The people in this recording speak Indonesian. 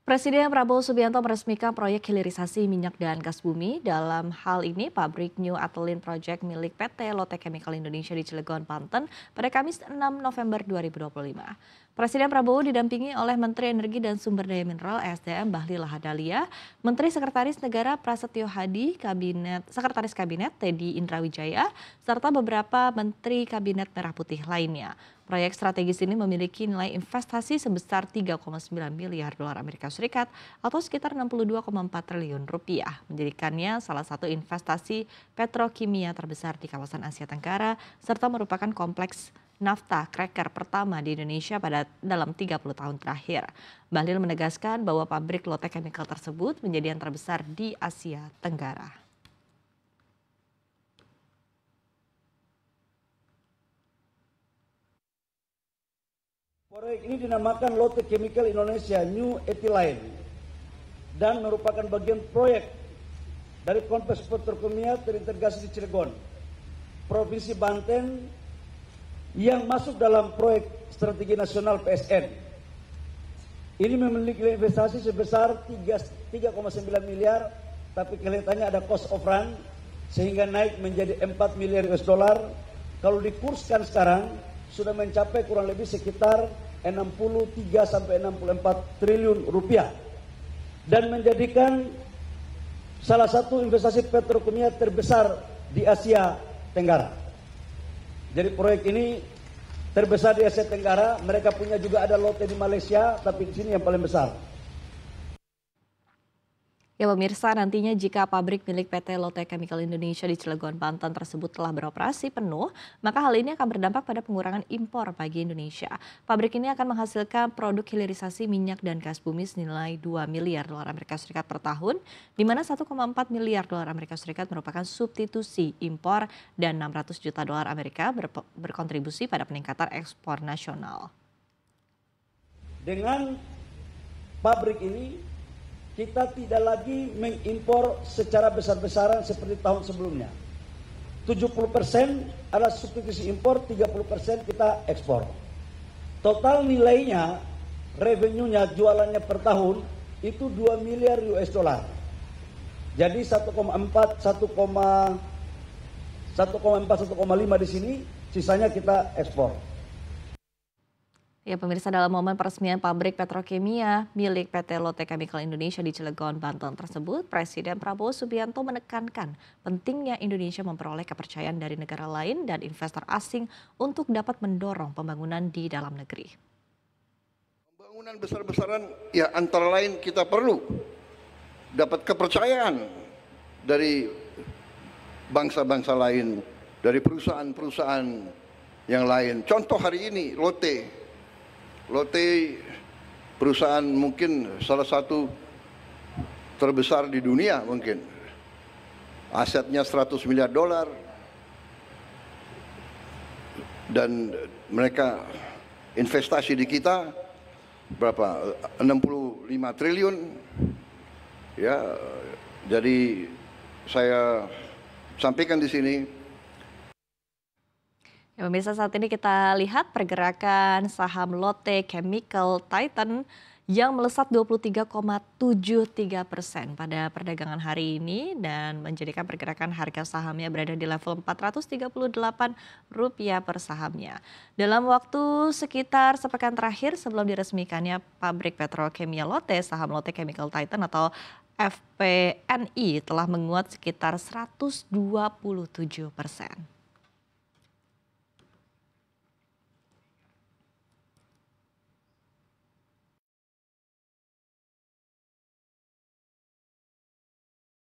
Presiden Prabowo Subianto meresmikan proyek hilirisasi minyak dan gas bumi. Dalam hal ini, pabrik New Ethylene Project milik PT Lotte Chemical Indonesia di Cilegon, Banten pada Kamis 6 November 2025. Presiden Prabowo didampingi oleh Menteri Energi dan Sumber Daya Mineral (ESDM) Bahlil Lahadalia, Menteri Sekretaris Negara Prasetyo Hadi, Sekretaris Kabinet Teddy Indrawijaya, serta beberapa Menteri Kabinet Merah Putih lainnya. Proyek strategis ini memiliki nilai investasi sebesar 3,9 miliar dolar Amerika Serikat atau sekitar 62,4 triliun rupiah, menjadikannya salah satu investasi petrokimia terbesar di kawasan Asia Tenggara serta merupakan kompleks nafta cracker pertama di Indonesia dalam 30 tahun terakhir. Bahlil menegaskan bahwa pabrik Lotte Chemical tersebut menjadi yang terbesar di Asia Tenggara. Proyek ini dinamakan Lotte Chemical Indonesia New Ethylene dan merupakan bagian proyek dari kompleks petrokimia terintegrasi di Cilegon, Provinsi Banten yang masuk dalam proyek strategi nasional PSN. Ini memiliki investasi sebesar 3,9 miliar, tapi kelihatannya ada cost of run sehingga naik menjadi 4 miliar US dollar. Kalau dikurskan sekarang sudah mencapai kurang lebih sekitar 63 sampai 64 triliun rupiah dan menjadikan salah satu investasi petrokimia terbesar di Asia Tenggara. Jadi proyek ini terbesar di Asia Tenggara. Mereka punya juga ada Lotte di Malaysia, tapi di sini yang paling besar. Ya pemirsa, nantinya jika pabrik milik PT Lotte Chemical Indonesia di Cilegon, Banten tersebut telah beroperasi penuh, maka hal ini akan berdampak pada pengurangan impor bagi Indonesia. Pabrik ini akan menghasilkan produk hilirisasi minyak dan gas bumi senilai 2 miliar dolar Amerika Serikat per tahun, di mana 1,4 miliar dolar Amerika Serikat merupakan substitusi impor dan 600 juta dolar Amerika berkontribusi pada peningkatan ekspor nasional. Dengan pabrik ini, kita tidak lagi mengimpor secara besar-besaran seperti tahun sebelumnya. 70% adalah substitusi impor, 30% kita ekspor. Total nilainya, revenue-nya, jualannya per tahun itu 2 miliar US dollar. Jadi 1,4, 1,5 di sini, sisanya kita ekspor. Ya pemirsa, dalam momen peresmian pabrik petrokimia milik PT Lotte Chemical Indonesia di Cilegon, Banten tersebut, Presiden Prabowo Subianto menekankan pentingnya Indonesia memperoleh kepercayaan dari negara lain dan investor asing untuk dapat mendorong pembangunan di dalam negeri. Pembangunan besar-besaran ya antara lain kita perlu dapat kepercayaan dari bangsa-bangsa lain, dari perusahaan-perusahaan yang lain. Contoh hari ini Lotte perusahaan mungkin salah satu terbesar di dunia mungkin. Asetnya 100 miliar dolar. Dan mereka investasi di kita berapa? 65 triliun. Ya, jadi saya sampaikan di sini. Ya pemirsa, saat ini kita lihat pergerakan saham Lotte Chemical Titan yang melesat 23,73% pada perdagangan hari ini dan menjadikan pergerakan harga sahamnya berada di level Rp438 per sahamnya. Dalam waktu sekitar sepekan terakhir sebelum diresmikannya pabrik petrokimia Lotte, saham Lotte Chemical Titan atau FPNI telah menguat sekitar 127%.